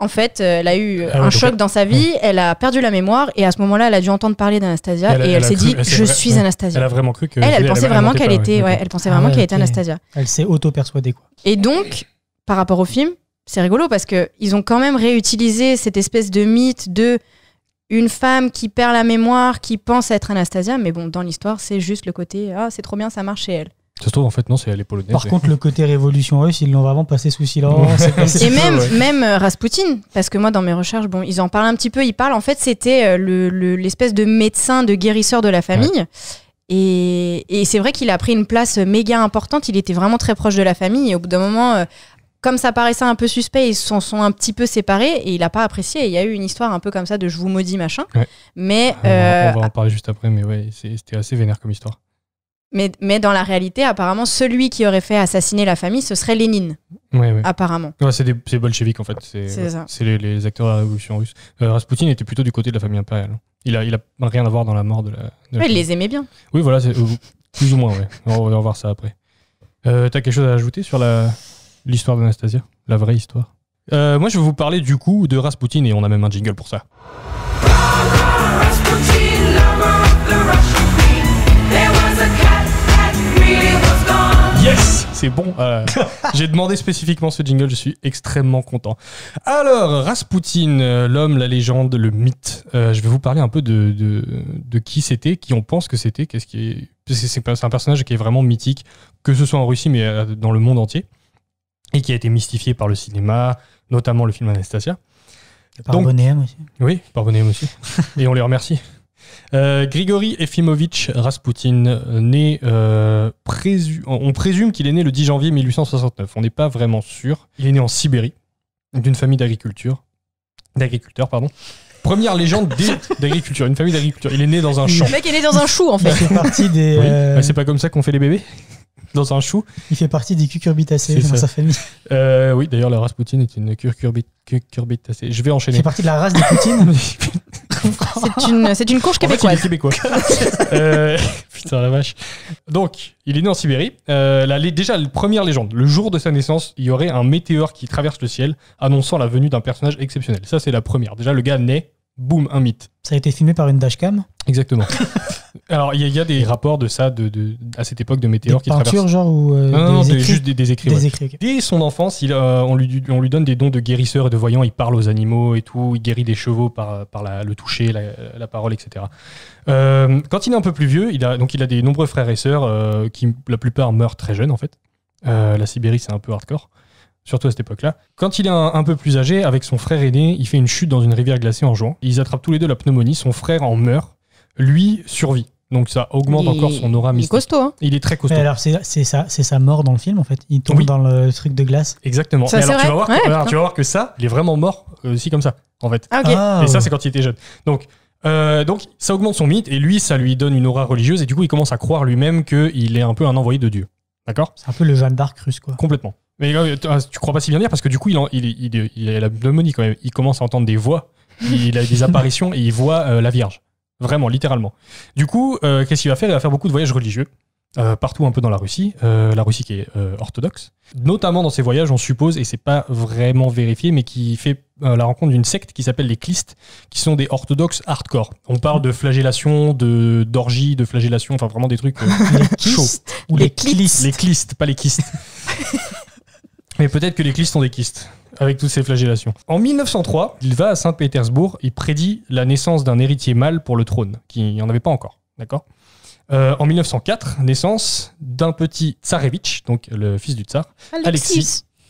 En fait, elle a eu un choc dans sa vie, elle a perdu la mémoire et à ce moment-là, elle a dû entendre parler d'Anastasia et elle s'est dit je suis Anastasia. Elle a vraiment cru que elle pensait vraiment qu'elle était elle pensait vraiment qu'elle était Anastasia. Elle s'est auto-persuadée quoi. Et donc par rapport au film, c'est rigolo parce que ils ont quand même réutilisé cette espèce de mythe de une femme qui perd la mémoire, qui pense être Anastasia, mais bon, dans l'histoire, c'est juste le côté c'est trop bien, ça marche chez elle. Ça se trouve, en fait, non, c'est elle est polonaise. Par contre, le côté révolution russe, ils l'ont vraiment passé sous silence. Et même Raspoutine, parce que moi, dans mes recherches, bon, ils en parlent un petit peu. Ils parlent, en fait, c'était l'espèce de médecin, de guérisseur de la famille. Ouais. Et c'est vrai qu'il a pris une place méga importante. Il était vraiment très proche de la famille. Et au bout d'un moment, comme ça paraissait un peu suspect, ils s'en sont un petit peu séparés. Et il n'a pas apprécié. Et il y a eu une histoire un peu comme ça de je vous maudis, machin. Ouais. Mais, on va en parler juste après, mais ouais, c'était assez vénère comme histoire. Mais dans la réalité, apparemment, celui qui aurait fait assassiner la famille, ce serait Lénine. Ouais. Apparemment. Ouais, c'est bolcheviques, en fait. C'est les acteurs de la révolution russe. Raspoutine était plutôt du côté de la famille impériale. Il a rien à voir dans la mort de la il les aimait bien. Oui, voilà, plus ou moins, ouais. On va voir ça après. T'as quelque chose à ajouter sur l'histoire d'Anastasia ? La vraie histoire ? Moi, je vais vous parler du coup de Raspoutine et on a même un jingle pour ça. Yes, c'est bon. J'ai demandé spécifiquement ce jingle, je suis extrêmement content. Alors, Raspoutine, l'homme, la légende, le mythe. Je vais vous parler un peu de qui c'était, qui on pense que c'était. C'est un personnage qui est vraiment mythique, que ce soit en Russie, mais dans le monde entier, et qui a été mystifié par le cinéma, notamment le film Anastasia. Par Bonhomme aussi. Oui, par Bonhomme aussi. Et on les remercie. Grigori Efimovitch Raspoutine, né, on présume qu'il est né le 10 janvier 1869. On n'est pas vraiment sûr. Il est né en Sibérie, d'une famille d'agriculteurs. Première légende d'agriculture, une famille d'agriculture. Il est né dans un champ. Le mec est né dans un chou, en fait. Il fait partie des... Oui. C'est pas comme ça qu'on fait les bébés. Dans un chou. Il fait partie des cucurbitacées dans sa famille. Oui, d'ailleurs, la Raspoutine est une cucurbitacée. Je vais enchaîner. Il fait partie de la race des Poutines. C'est une courge québécoise. En fait, il est québécois. Putain, la vache. Donc, il est né en Sibérie. Déjà, la première légende. Le jour de sa naissance, il y aurait un météore qui traverse le ciel, annonçant la venue d'un personnage exceptionnel. Ça, c'est la première. Déjà, le gars naît. Boum, un mythe. Ça a été filmé par une dashcam. Exactement. Alors, il y a des rapports de ça à cette époque de météores qui Des peintures, traversent. genre, ou Non, des écrits. juste des écrits. Des ouais. écrits, ok. Dès son enfance, on lui donne des dons de guérisseur et de voyant. Il parle aux animaux et tout. Il guérit des chevaux par le toucher, la parole, etc. Quand il est un peu plus vieux, il a des nombreux frères et sœurs qui, la plupart, meurent très jeunes, en fait. La Sibérie, c'est un peu hardcore. Surtout à cette époque-là. Quand il est un peu plus âgé, avec son frère aîné, il fait une chute dans une rivière glacée en jouant. Ils attrapent tous les deux la pneumonie. Son frère en meurt. Lui survit. Donc ça augmente encore son aura Il est mystique. costaud, hein. Il est très costaud. Mais alors, c'est sa mort dans le film, en fait. Il tombe Oui. dans le truc de glace. Exactement. Ça, Et c'est alors, tu vrai. vas voir Ouais, alors, putain. tu vas voir que ça, il est vraiment mort aussi comme ça, en fait. Ah, ok. Ah, Et ça, ouais. c'est quand il était jeune. Donc, ça augmente son mythe, et lui, ça lui donne une aura religieuse, et du coup, il commence à croire lui-même qu'il est un peu un envoyé de Dieu. D'accord ? C'est un peu le Jeanne d'Arc russe, quoi. Complètement. Mais tu crois pas si bien dire, parce que du coup, il a la pneumonie quand même. Il commence à entendre des voix, il a des apparitions, et il voit la Vierge. Vraiment, littéralement. Du coup, qu'est-ce qu'il va faire ? Il va faire beaucoup de voyages religieux, partout un peu dans la Russie qui est orthodoxe. Notamment dans ces voyages, on suppose, et c'est pas vraiment vérifié, mais qui fait la rencontre d'une secte qui s'appelle les Clistes, qui sont des orthodoxes hardcore. On parle de flagellation, d'orgie, de flagellation, enfin vraiment des trucs Les chauds. kystes ou Les les clistes. Les clistes, pas les kystes. Mais peut-être que les clistes sont des kystes, avec toutes ces flagellations. En 1903, il va à Saint-Pétersbourg, il prédit la naissance d'un héritier mâle pour le trône, qui n'y en avait pas encore, d'accord ? En 1904, naissance d'un petit tsarevitch, donc le fils du tsar,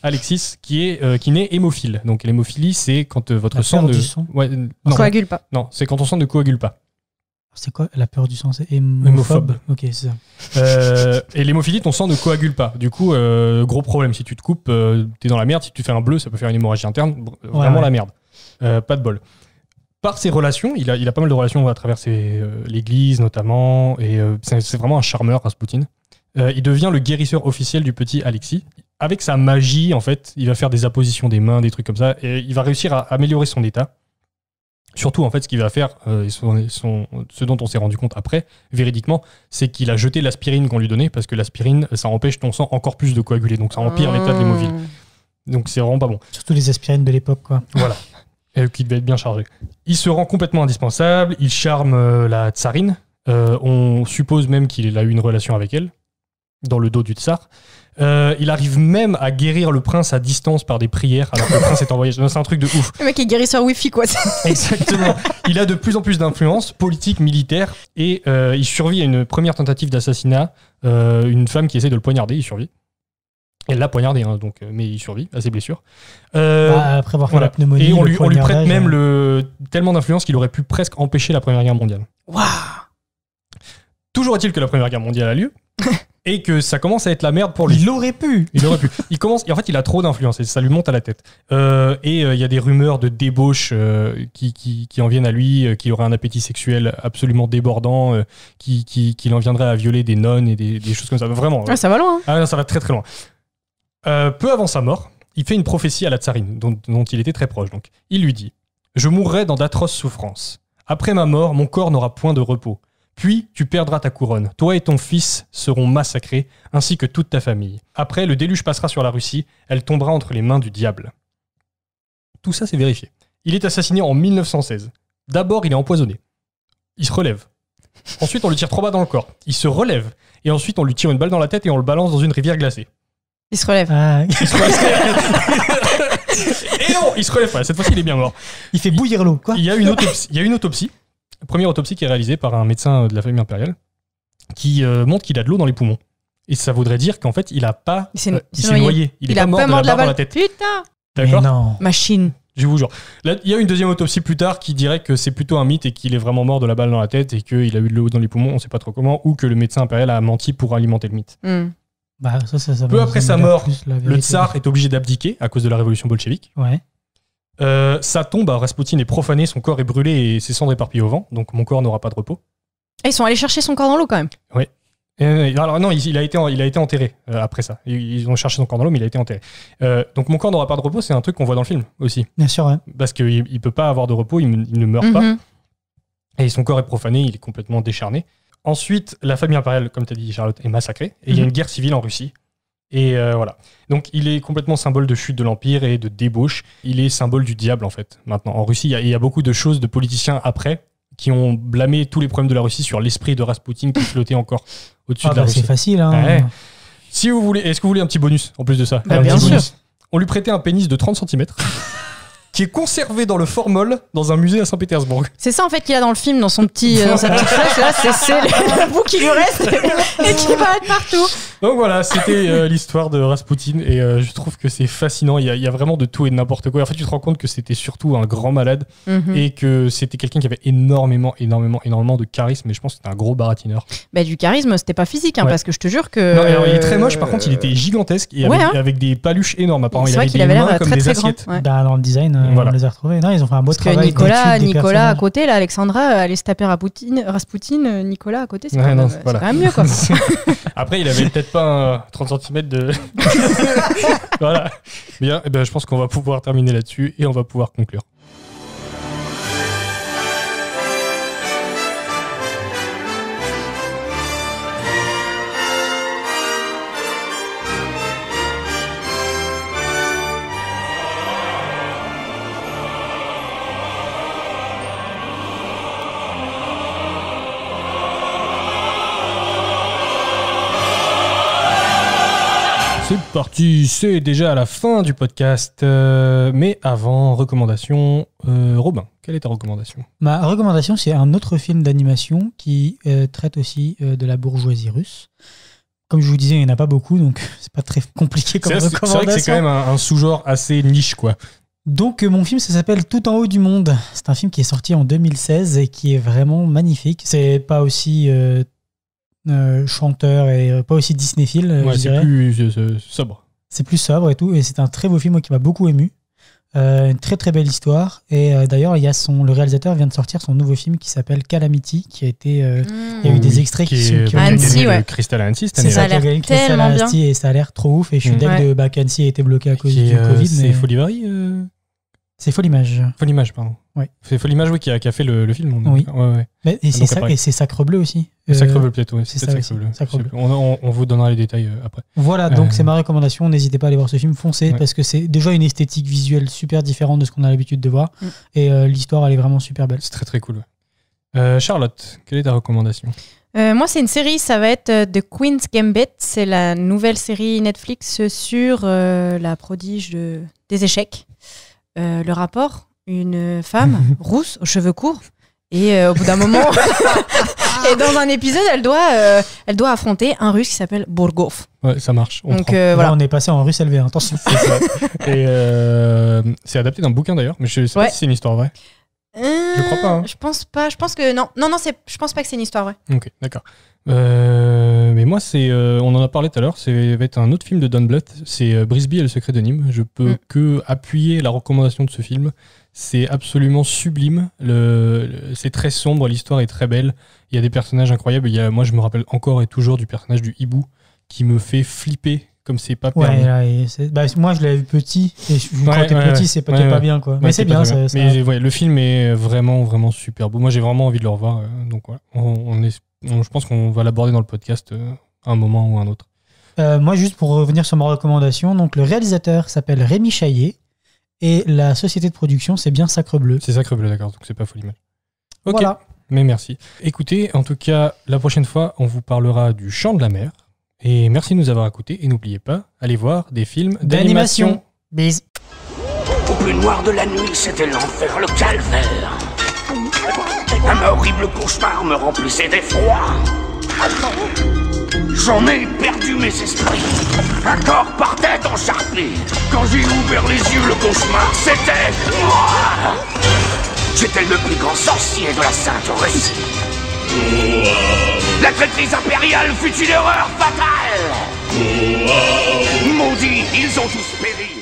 Alexis, qui naît hémophile. Donc l'hémophilie, c'est quand votre La sang peur ne... du sang. Ouais, non, Coagule pas. non, c'est quand ton sang ne coagule pas. C'est quoi la peur du sang? C'est hémophobe. Ok, c'est ça. Et l'hémophilie, ton sang ne coagule pas. Du coup, gros problème. Si tu te coupes, t'es dans la merde. Si tu fais un bleu, ça peut faire une hémorragie interne. Vraiment ouais. la merde. Pas de bol. Par ses relations, il a pas mal de relations à travers l'église notamment. Et c'est vraiment un charmeur, Rasputin. Il devient le guérisseur officiel du petit Alexis. Avec sa magie, en fait, il va faire des appositions des mains, des trucs comme ça. Et il va réussir à améliorer son état. Surtout, en fait, ce qu'il va faire, ce dont on s'est rendu compte après, véridiquement, c'est qu'il a jeté l'aspirine qu'on lui donnait, parce que l'aspirine, ça empêche ton sang encore plus de coaguler, donc ça empire l'état de l'hémophile. Donc c'est vraiment pas bon. Surtout les aspirines de l'époque, quoi. Voilà. Et qui devait être bien chargé. Il se rend complètement indispensable, il charme la tsarine, on suppose même qu'il a eu une relation avec elle, dans le dos du tsar. Il arrive même à guérir le prince à distance par des prières, alors que le prince est en voyage. C'est un truc de ouf. Le mec est guérisseur Wi-Fi, quoi. Exactement. Il a de plus en plus d'influence politique, militaire, et il survit à une première tentative d'assassinat. Une femme qui essaie de le poignarder, il survit. Elle l'a poignardé, hein, donc, mais il survit à ses blessures. Après avoir fait Voilà. la pneumonie, Et on le lui prête poignardage, même tellement d'influence qu'il aurait pu presque empêcher la Première Guerre mondiale. Waouh. Toujours est-il que la Première Guerre mondiale a lieu et que ça commence à être la merde pour lui. Il aurait pu. Il aurait pu. Il commence, et en fait, il a trop d'influence et ça lui monte à la tête. Il y a des rumeurs de débauche qui en viennent à lui, qui aurait un appétit sexuel absolument débordant, qui en viendrait à violer des nonnes et des choses comme ça. Vraiment. Ah, ça va loin. Hein. Ah, non, ça va très très loin. Peu avant sa mort, il fait une prophétie à la tsarine, dont il était très proche. Donc, il lui dit : « Je mourrai dans d'atroces souffrances. Après ma mort, mon corps n'aura point de repos. Puis tu perdras ta couronne. Toi et ton fils seront massacrés, ainsi que toute ta famille. Après, le déluge passera sur la Russie. Elle tombera entre les mains du diable. » Tout ça, c'est vérifié. Il est assassiné en 1916. D'abord, il est empoisonné. Il se relève. Ensuite, on lui tire 3 balles dans le corps. Il se relève. Et ensuite, on lui tire une balle dans la tête et on le balance dans une rivière glacée. Il se relève. Ah, Il se relève. Et non, il se relève pas. Cette fois-ci, il est bien mort. il fait bouillir l'eau, quoi. Il y a une autopsie. Première autopsie qui est réalisée par un médecin de la famille impériale qui montre qu'il a de l'eau dans les poumons. Et ça voudrait dire qu'en fait, il s'est noyé. Il est pas mort de la barre dans la tête. Putain. D'accord ? Mais non. Machine. Je vous jure. Là, il y a une deuxième autopsie plus tard qui dirait que c'est plutôt un mythe et qu'il est vraiment mort de la balle dans la tête et qu'il a eu de l'eau dans les poumons, on sait pas trop comment, ou que le médecin impérial a menti pour alimenter le mythe. Bah, ça Peu après sa me mort, plus la Le vérité. tsar est obligé d'abdiquer à cause de la révolution bolchevique. Ouais. Sa tombe à Rasputin est profanée, son corps est brûlé et ses cendres éparpillées au vent, donc mon corps n'aura pas de repos. Et ils sont allés chercher son corps dans l'eau quand même. Alors non, il a été enterré après ça. Ils ont cherché son corps dans l'eau, mais il a été enterré. Donc mon corps n'aura pas de repos, c'est un truc qu'on voit dans le film aussi. Bien sûr, ouais. Parce qu'il ne peut pas avoir de repos, il ne meurt pas. Et son corps est profané, il est complètement décharné. Ensuite, la famille impériale, comme tu as dit Charlotte, est massacrée. Et il y a une guerre civile en Russie. Et voilà. Donc il est complètement symbole de chute de l'Empire et de débauche. Il est symbole du diable en fait. Maintenant en Russie, il y a beaucoup de choses de politiciens après qui ont blâmé tous les problèmes de la Russie sur l'esprit de Raspoutine qui flottait encore au-dessus de la Russie. C'est facile. Hein. Ouais. Si vous voulez, est-ce que vous voulez un petit bonus en plus de ça? Bien sûr. Bonus. On lui prêtait un pénis de 30 cm qui est conservé dans le formol dans un musée à Saint-Pétersbourg. C'est ça en fait qu'il a dans le film, dans sa petite flèche là, c'est la boue qui lui reste et qui va être partout. Donc voilà, c'était l'histoire de Rasputin et je trouve que c'est fascinant. Il y a vraiment de tout et de n'importe quoi. En fait, tu te rends compte que c'était surtout un grand malade et que c'était quelqu'un qui avait énormément de charisme. Et je pense que c'était un gros baratineur. Bah, du charisme, c'était pas physique, hein, Ouais. parce que je te jure que. Non, alors, il est très moche. Par contre, il était gigantesque et Ouais, avec des paluches énormes. Apparemment, C'est il vrai avait qu'il des avait mains l'air comme très des très grand. assiettes. Ouais. Dans le design, Voilà. on les a retrouvés. Non, ils ont fait un beau Parce que travail. Nicolas d'étude des à personnages. côté, là, Alexandra allait se taper Rasputin, Nicolas à côté, c'est Ouais, quand, non, c'est voilà. quand même mieux quoi. Après, il avait peut-être pas un 30 cm de. Voilà. Bien, eh ben, je pense qu'on va pouvoir terminer là-dessus et on va pouvoir conclure. C'est parti, c'est déjà à la fin du podcast. Mais avant, recommandation. Robin, quelle est ta recommandation? Ma recommandation, c'est un autre film d'animation qui traite aussi de la bourgeoisie russe. Comme je vous disais, il n'y en a pas beaucoup, donc c'est pas très compliqué comme recommandation. C'est vrai que c'est quand même un sous-genre assez niche, quoi. Donc mon film, ça s'appelle Tout en haut du monde. C'est un film qui est sorti en 2016 et qui est vraiment magnifique. C'est pas aussi chanteur et pas aussi Disneyphile, Ouais, je c'est dirais. plus sobre. C'est plus sobre et tout, et c'est un très beau film moi, qui m'a beaucoup ému. Une très très belle histoire. Et d'ailleurs, le réalisateur vient de sortir son nouveau film qui s'appelle Calamity, qui a été. Il y a eu des extraits qui ont Annecy, gagné ouais. le Crystal Annecy cette C'est année-là. ça, a l'air qui a gagné le Crystal tellement Annecy bien. et ça a l'air trop ouf. Et je suis deg Ouais. de qu'Annecy a été bloqué à cause Qui, du Covid. c'est mais Folimari c'est Folimage. Folimage, pardon. Ouais. C'est Folimage, oui, qui a fait le film. Oui. Ouais. Et c'est donc ça, après. et c'est Sacre Bleu aussi. Sacre Bleu, peut-être, ouais. c'est peut-être ça Sacre aussi, Bleu. Sacre Bleu. On vous donnera les détails après. Voilà, donc c'est ma recommandation. N'hésitez pas à aller voir ce film, foncez, Ouais. parce que c'est déjà une esthétique visuelle super différente de ce qu'on a l'habitude de voir. Et l'histoire, elle est vraiment super belle. C'est très très cool. Ouais. Charlotte, quelle est ta recommandation? Moi, c'est une série, ça va être The Queen's Gambit. C'est la nouvelle série Netflix sur la prodige des échecs. Le rapport, une femme rousse aux cheveux courts. Et au bout d'un moment, et dans un épisode, elle doit affronter un russe qui s'appelle Burgov. Ouais, ça marche. On Donc prend. Là, voilà. on est passé en russe LV, attention. C'est ça. Et c'est adapté d'un bouquin d'ailleurs, mais je sais Ouais. pas si c'est une histoire vraie. Je crois pas, hein. Je pense pas. Je pense que non. Je pense pas que c'est une histoire vraie. Ok, d'accord. Mais moi, on en a parlé tout à l'heure, ça va être un autre film de Don Bluth, c'est Brisby et le secret de Nîmes. Je peux que appuyer la recommandation de ce film. C'est absolument sublime. C'est très sombre, l'histoire est très belle. Il y a des personnages incroyables. Moi, je me rappelle encore et toujours du personnage du hibou qui me fait flipper comme c'est pas permis. Ouais, là, moi, je l'avais vu petit. Et quand t'es petit, c'est pas, pas bien, quoi. Mais c'est bien, ça. Mais ouais, le film est vraiment, vraiment super beau. Moi, j'ai vraiment envie de le revoir. Donc voilà. Je pense qu'on va l'aborder dans le podcast à un moment ou un autre. Moi, juste pour revenir sur ma recommandation, donc le réalisateur s'appelle Rémi Chaillet et la société de production, c'est bien Sacre Bleu. C'est Sacre Bleu, d'accord. Donc c'est pas Folimage. Ok, Voilà. Mais merci. Écoutez, en tout cas, la prochaine fois, on vous parlera du Chant de la mer. Et merci de nous avoir écoutés. Et n'oubliez pas, allez voir des films d'animation. Bis. Au plus noir de la nuit, c'était l'enfer, le calvaire. Un horrible cauchemar me remplissait d'effroi. J'en ai perdu mes esprits. Un corps partait en charpie. Quand j'ai ouvert les yeux, le cauchemar, c'était moi. J'étais le plus grand sorcier de la Sainte Russie. La traîtrise impériale fut une erreur fatale. Maudits, ils ont tous péri.